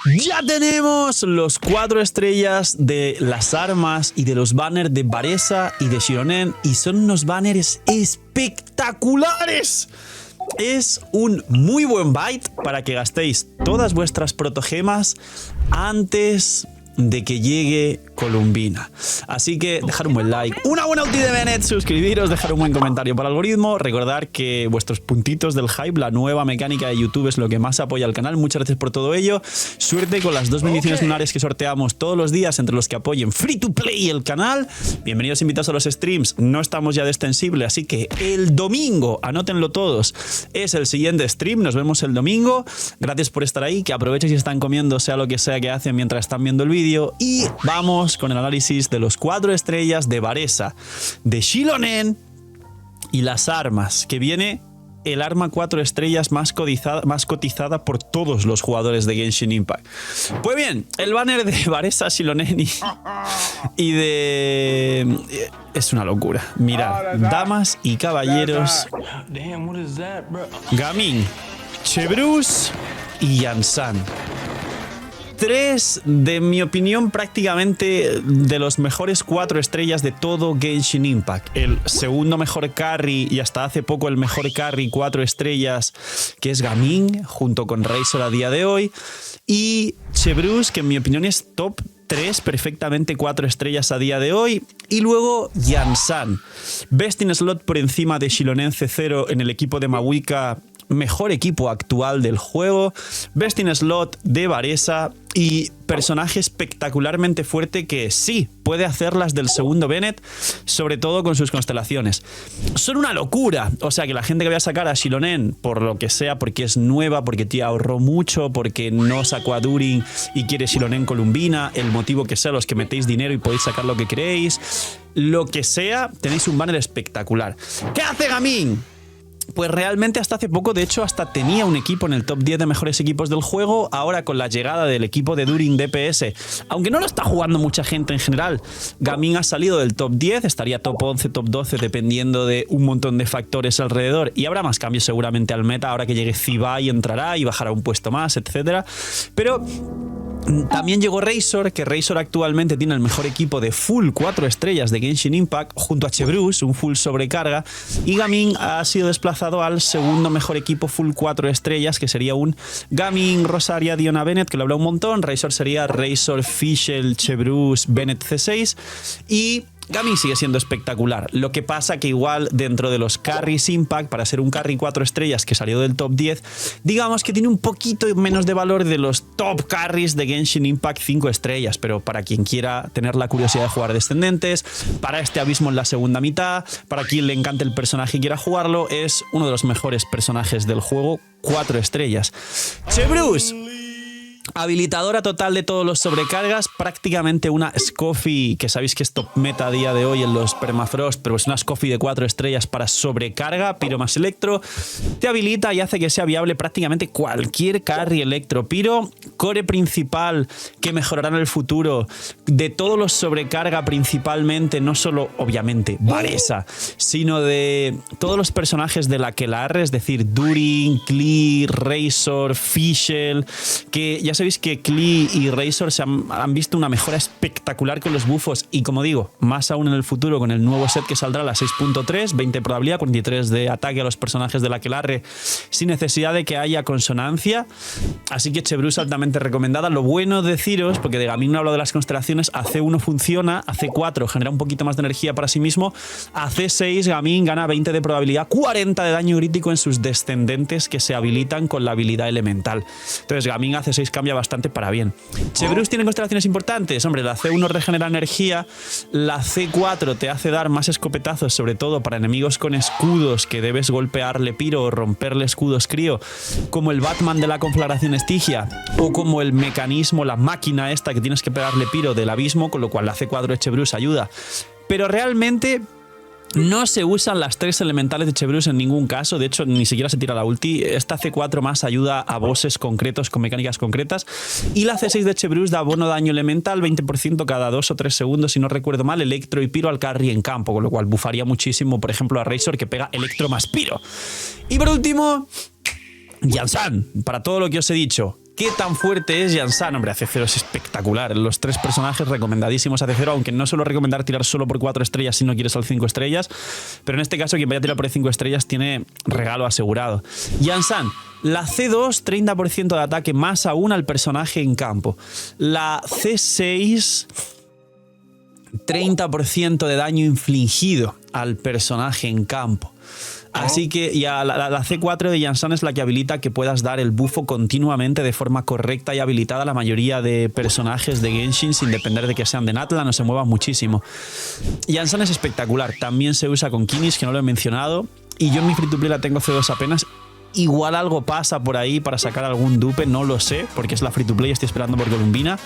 Ya tenemos los 4 estrellas de las armas y de los banners de Varesa y de Shironen, y son unos banners espectaculares. Es un muy buen bait para que gastéis todas vuestras protogemas antes de que llegue Columbina. Así que dejar un buen like, una buena ulti de Bennett, suscribiros, dejar un buen comentario para el algoritmo, recordar que vuestros puntitos del hype, la nueva mecánica de YouTube, es lo que más apoya al canal. Muchas gracias por todo ello. Suerte con las 2 bendiciones lunares que sorteamos todos los días entre los que apoyen free to play el canal. Bienvenidos invitados a los streams. No estamos ya de extensible, así que el domingo, anótenlo todos, es el siguiente stream. Nos vemos el domingo. Gracias por estar ahí, que aprovechen si están comiendo, sea lo que sea que hacen mientras están viendo el vídeo. Y vamos con el análisis de los 4 estrellas de Varesa, de Shilonen y las armas, que viene el arma 4 estrellas más cotizada por todos los jugadores de Genshin Impact. Pues bien, el banner de Varesa, Shilonen y de... es una locura. Mirad, damas y caballeros, Gaming, Chevreuse y Yansan. 3, de mi opinión, prácticamente de los mejores 4 estrellas de todo Genshin Impact. El segundo mejor carry y hasta hace poco el mejor carry 4 estrellas, que es Gaming, junto con Razor a día de hoy. Y Chevreuse, que en mi opinión es top 3, perfectamente 4 estrellas a día de hoy. Y luego Yansan, Best in Slot por encima de Shilonen C0 en el equipo de Mawika, mejor equipo actual del juego, Best in Slot de Varesa y personaje espectacularmente fuerte que sí, puede hacer las del segundo Bennett, sobre todo con sus constelaciones. Son una locura, o sea que la gente que vaya a sacar a Shilonen, por lo que sea, porque es nueva, porque tía ahorró mucho, porque no sacó a Durin y quiere Shilonen Columbina, el motivo que sea, los que metéis dinero y podéis sacar lo que queréis, lo que sea, tenéis un banner espectacular. ¿Qué hace Gaming? Pues realmente hasta hace poco, de hecho, hasta tenía un equipo en el top 10 de mejores equipos del juego. Ahora con la llegada del equipo de Durin DPS, aunque no lo está jugando mucha gente en general, Gaming ha salido del top 10, estaría top 11, top 12, dependiendo de un montón de factores alrededor. Y habrá más cambios seguramente al meta, ahora que llegue Zibai entrará y bajará un puesto más, etcétera. Pero también llegó Razor, que Razor actualmente tiene el mejor equipo de full 4 estrellas de Genshin Impact, junto a Chevreuse, un full sobrecarga, y Gaming ha sido desplazado al segundo mejor equipo full 4 estrellas, que sería un Gaming, Rosaria, Diona, Bennett, que lo habrá un montón. Razor sería Razor, Fischl, Chevreuse, Bennett C6, y Gaming sigue siendo espectacular. Lo que pasa que igual dentro de los carries Impact, para ser un carry 4 estrellas que salió del top 10, digamos que tiene un poquito menos de valor de los top carries de Genshin Impact 5 estrellas, pero para quien quiera tener la curiosidad de jugar descendentes, para este abismo en la segunda mitad, para quien le encante el personaje y quiera jugarlo, es uno de los mejores personajes del juego, 4 estrellas. Chevreuse, habilitadora total de todos los sobrecargas, prácticamente una Scoffy, que sabéis que es top meta a día de hoy en los Permafrost, pero es una Scoffy de 4 estrellas para sobrecarga, Piro más Electro, te habilita y hace que sea viable prácticamente cualquier carry Electro Piro, core principal que mejorará en el futuro, de todos los sobrecarga principalmente, no solo obviamente Varesa, sino de todos los personajes de la Aquelarre, es decir, Durin, Klee, Razor, Fischl, que ya sabéis que Klee y Razor se han visto una mejora espectacular con los buffos y, como digo, más aún en el futuro con el nuevo set que saldrá, la 6.3, 20 de probabilidad, 43 de ataque a los personajes de la Aquelarre sin necesidad de que haya consonancia. Así que Chevreuse altamente recomendada. Lo bueno deciros, porque de Gaming no hablo de las constelaciones, a C1 funciona, a C4 genera un poquito más de energía para sí mismo, a C6 Gaming gana 20 de probabilidad, 40 de daño crítico en sus descendentes que se habilitan con la habilidad elemental. Entonces Gaming a C6 cambia bastante para bien. Chevreuse tiene constelaciones importantes. Hombre, la C1 regenera energía, la C4 te hace dar más escopetazos, sobre todo para enemigos con escudos que debes golpearle Piro o romperle escudos crío, como el Batman de la conflagración Estigia, o como el mecanismo, la máquina esta que tienes que pegarle Piro del abismo, con lo cual la C4 de Chevreuse ayuda. Pero realmente no se usan las 3 elementales de Chevreuse en ningún caso, de hecho ni siquiera se tira la ulti. Esta C4 más ayuda a bosses concretos con mecánicas concretas, y la C6 de Chevreuse da bono daño elemental 20% cada 2 o 3 segundos, si no recuerdo mal, Electro y Piro al carry en campo, con lo cual bufaría muchísimo, por ejemplo, a Razor, que pega Electro más Piro. Y por último, Yansan, para todo lo que os he dicho, ¿Qué tan fuerte es Yansan? Hombre, AC0 es espectacular. Los 3 personajes recomendadísimos AC0, aunque no suelo recomendar tirar solo por 4 estrellas si no quieres al 5 estrellas. Pero en este caso, quien vaya a tirar por 5 estrellas tiene regalo asegurado. Yansan, la C2, 30% de ataque más aún al personaje en campo. La C6, 30% de daño infligido al personaje en campo. Así que ya la C4 de Yansan es la que habilita que puedas dar el bufo continuamente de forma correcta y habilitada a la mayoría de personajes de Genshin, sin depender de que sean de Natlan o se muevan muchísimo. Yansan es espectacular. También se usa con Kinis, que no lo he mencionado. Y yo en mi free to play la tengo C2 apenas. Igual algo pasa por ahí para sacar algún dupe, no lo sé, porque es la free to play, estoy esperando por Columbina.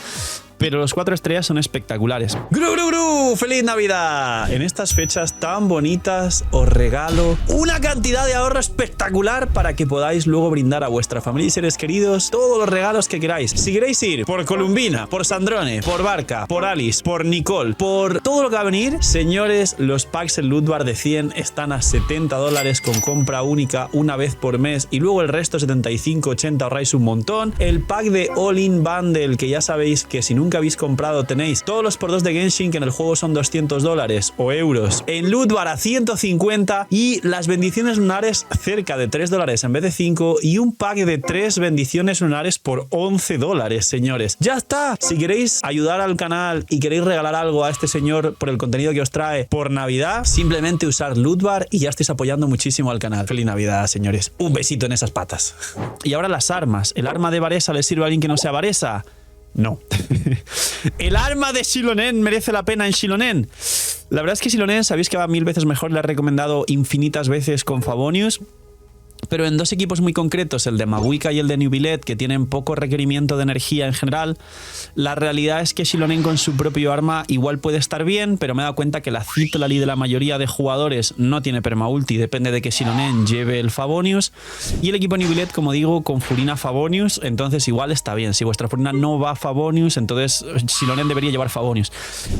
Pero los 4 estrellas son espectaculares. ¡Gru, gru, gru! ¡Feliz Navidad! En estas fechas tan bonitas os regalo una cantidad de ahorro espectacular para que podáis luego brindar a vuestra familia y seres queridos todos los regalos que queráis. Si queréis ir por Columbina, por Sandrone, por Barca, por Alice, por Nicole, por todo lo que va a venir, señores, los packs en Loot Bar de 100 están a $70 con compra única una vez por mes y luego el resto 75, 80 ahorráis un montón. El pack de All In Bundle, que ya sabéis que si nunca habéis comprado tenéis todos los por 2 de Genshin, que en el juego son $200 o euros, en Loot Bar a 150 y las bendiciones lunares cerca de $3 en vez de 5 y un pack de 3 bendiciones lunares por $11, señores. Ya está. Si queréis ayudar al canal y queréis regalar algo a este señor por el contenido que os trae por Navidad, simplemente usar Loot Bar y ya estáis apoyando muchísimo al canal. Feliz Navidad, señores. Un besito en esas patas. Y ahora las armas. ¿El arma de Varesa le sirve a alguien que no sea Varesa? No. ¿El arma de Xilonen merece la pena en Xilonen? La verdad es que Xilonen sabéis que va 1000 veces mejor, le he recomendado infinitas veces con Favonius. Pero en 2 equipos muy concretos, el de Maguika y el de Nubilet, que tienen poco requerimiento de energía en general, la realidad es que Xilonen con su propio arma igual puede estar bien, pero me he dado cuenta que la Citlali de la mayoría de jugadores no tiene permaulti, depende de que Xilonen lleve el Favonius. Y el equipo Nubilet, como digo, con Furina Favonius, entonces igual está bien. Si vuestra Furina no va Favonius, entonces Xilonen debería llevar Favonius.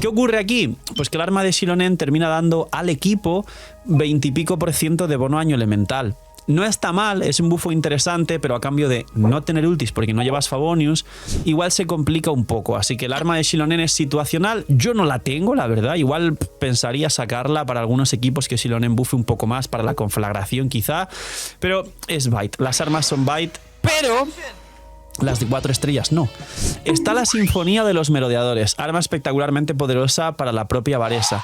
¿Qué ocurre aquí? Pues que el arma de Xilonen termina dando al equipo 20 y pico % de bono año elemental. No está mal, es un bufo interesante, pero a cambio de no tener ultis porque no llevas Favonius, igual se complica un poco. Así que el arma de Xilonen es situacional. Yo no la tengo, la verdad. Igual pensaría sacarla para algunos equipos que Xilonen buffe un poco más, para la conflagración quizá. Pero es Byte. Las armas son Byte, pero las de 4 estrellas no. Está la Sinfonía de los Merodeadores, arma espectacularmente poderosa para la propia Varesa,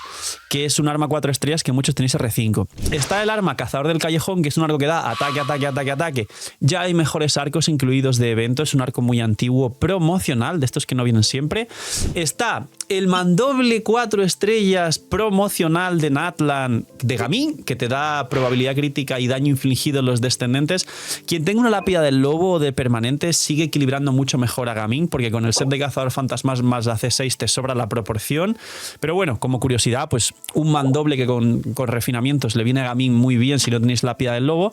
que es un arma 4 estrellas que muchos tenéis R5. Está el arma Cazador del Callejón, que es un arco que da ataque, ataque, ataque, ataque. Ya hay mejores arcos incluidos de evento, es un arco muy antiguo, promocional, de estos que no vienen siempre. Está el Mandoble 4 estrellas promocional de Natlan de Gaming, que te da probabilidad crítica y daño infligido en los descendentes. Quien tenga una lápida del lobo de permanente sigue equilibrando mucho mejor a Gaming, porque con el set de Cazador Fantasmas más la C6 te sobra la proporción. Pero bueno, como curiosidad, pues un mandoble que con refinamientos le viene a Gaming muy bien si no tenéis lápida del lobo.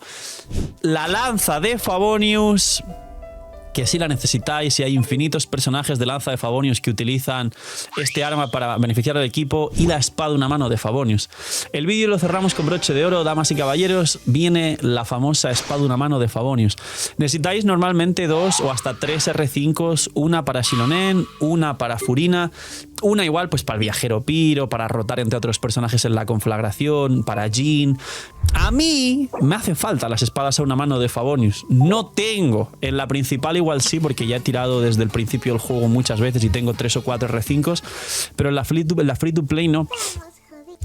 La lanza de Favonius, que si la necesitáis, y hay infinitos personajes de lanza de Favonius que utilizan este arma para beneficiar al equipo, y la espada una mano de Favonius. El vídeo lo cerramos con broche de oro, damas y caballeros, viene la famosa espada una mano de Favonius. Necesitáis normalmente 2 o hasta 3 R5s, una para Xilonen, una para Furina, una igual pues para el viajero Piro, para rotar entre otros personajes en la conflagración, para Jhin. A mí me hacen falta las espadas a una mano de Favonius. No tengo. En la principal igual sí, porque ya he tirado desde el principio del juego muchas veces y tengo 3 o 4 R5s, pero en la free to play no.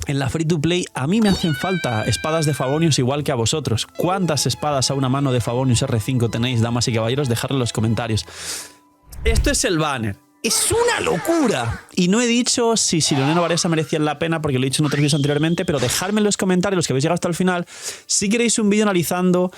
En la free to play a mí me hacen falta espadas de Favonius igual que a vosotros. ¿Cuántas espadas a una mano de Favonius R5 tenéis, damas y caballeros? Dejadlo en los comentarios. Esto es el banner. ¡Es una locura! Y no he dicho si Xilonen o Varesa merecían la pena, porque lo he dicho en otros vídeos anteriormente, pero dejadme en los comentarios, los que habéis llegado hasta el final, si queréis un vídeo analizando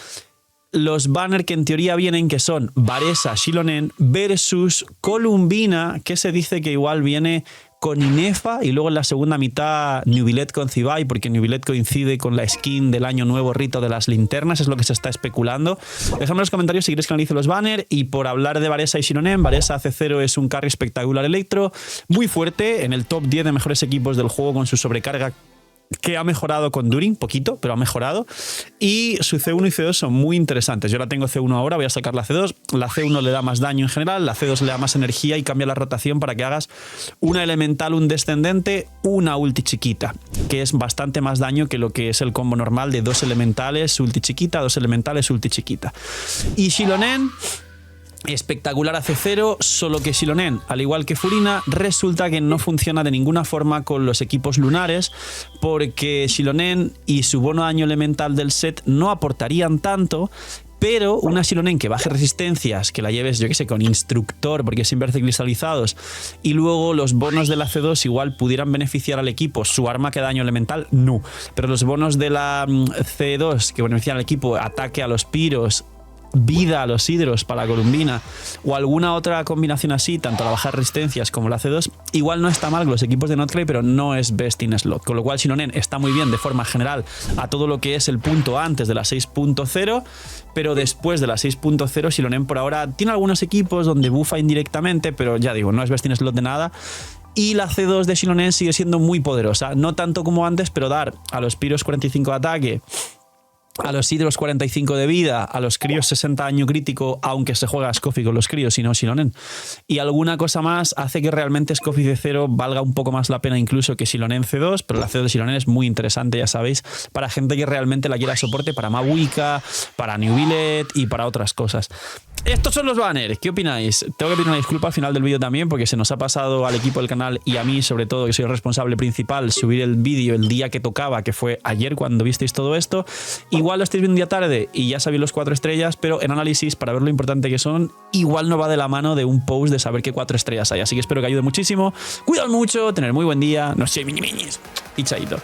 los banners que en teoría vienen, que son Varesa, Xilonen versus Columbina, que se dice que igual viene con Inefa, y luego en la segunda mitad Nubilet con Zibai, porque Nubilet coincide con la skin del año nuevo rito de las linternas, es lo que se está especulando. Dejadme en los comentarios si queréis que analice los banners. Y por hablar de Varesa y Xilonen, Varesa C0 es un carry espectacular electro, muy fuerte, en el top 10 de mejores equipos del juego con su sobrecarga que ha mejorado con During, poquito, pero ha mejorado. Y su C1 y C2 son muy interesantes. Yo la tengo C1 ahora, voy a sacar la C2. La C1 le da más daño en general, la C2 le da más energía y cambia la rotación para que hagas una elemental, un descendente, una ulti chiquita, que es bastante más daño que lo que es el combo normal de 2 elementales, ulti chiquita, 2 elementales, ulti chiquita. Y Xilonen, espectacular a C0, solo que Xilonen, al igual que Furina, resulta que no funciona de ninguna forma con los equipos lunares, porque Xilonen y su bono daño elemental del set no aportarían tanto, pero una Xilonen que baje resistencias, que la lleves, yo que sé, con instructor, porque es inverse cristalizados, y luego los bonos de la C2 igual pudieran beneficiar al equipo. Su arma que daño elemental, no. Pero los bonos de la C2 que benefician al equipo, ataque a los piros, vida a los hidros para la Columbina o alguna otra combinación así, tanto la bajar resistencias como la C2, igual no está mal con los equipos de Notclay, pero no es best in slot, con lo cual Xilonen está muy bien de forma general a todo lo que es el punto antes de la 6.0, pero después de la 6.0 Xilonen por ahora tiene algunos equipos donde bufa indirectamente, pero ya digo, no es best in slot de nada. Y la C2 de Xilonen sigue siendo muy poderosa, no tanto como antes, pero dar a los piros 45 de ataque, a los hidros 45 de vida, a los críos 60 daño crítico, aunque se juega Scoffy con los críos y no Xilonen. Y alguna cosa más hace que realmente Scoffy C0 valga un poco más la pena incluso que Xilonen C2, pero la C2 de Xilonen es muy interesante, ya sabéis, para gente que realmente la quiera soporte, para Mavuika, para New Billet y para otras cosas. Estos son los banners, ¿qué opináis? Tengo que pedir una disculpa al final del vídeo también porque se nos ha pasado al equipo del canal y a mí sobre todo, que soy el responsable principal, subir el vídeo el día que tocaba, que fue ayer cuando visteis todo esto. Igual lo estáis viendo un día tarde y ya sabéis los 4 estrellas, pero en análisis, para ver lo importante que son, igual no va de la mano de un post de saber qué 4 estrellas hay. Así que espero que ayude muchísimo. Cuidad mucho, tener muy buen día, no sé, mini minis y chaito.